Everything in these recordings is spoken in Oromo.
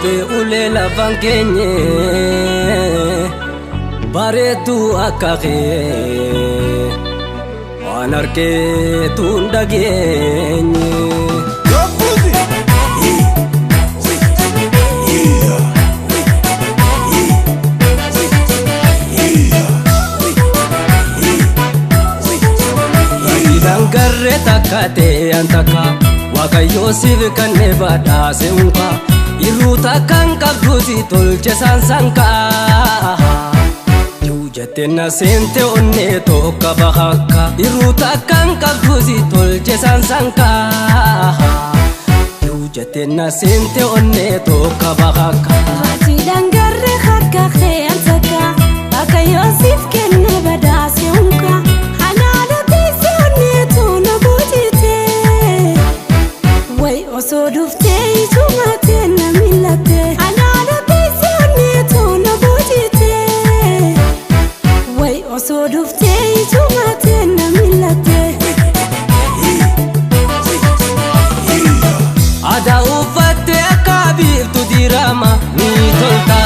Ule la vangenye bareedu akakee waan argeetu ndageenye. Dangarree takkatee antaka Waaqayyo siif kannee badhaase unka Irruu takkaan qabduuti tolche sansankaa Yuu jettee na seente onnee tokko bahakka Irruu takkaan qabduuti tolche sansankaa Yuu jettee na seente onnee tokko bahakka Ati dangarree harkakee antaka Waaqayyo siif kannee badhaase unka Osoo dhuftee itumatee na milatee Anaana teessee toona boojitee Way osoo dhuftee itumatee na milatee Aadaa uffattee akka biiftu dirama ni tolta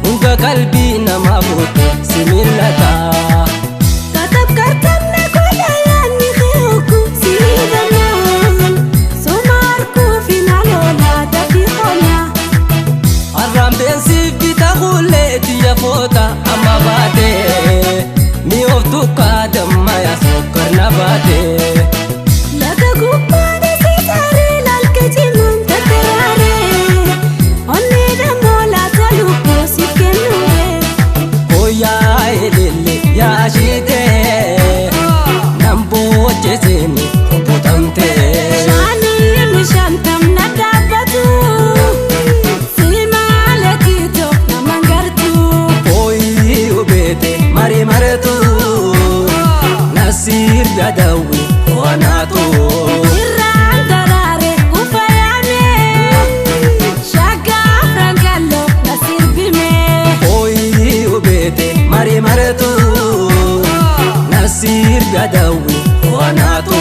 Hunda qalbii namaa boote si millata Amma baatee mi of tukaa dammayaa sokkorna baatee. Laga gubbaan sisaaree laalka cimaan tattaraaree onnee dammoo laata lubbuu siif kennuuree. Hooyaa elele yaa shiitee nan boocheseeni botamtee. Shaanii mishantam na dhaabbatu. Mari maretu nasir jadawi wanatu Irraan daraare ufayame Shaga frangallo nasir bime Oyi ubete mari maretu nasir jadawi wanatu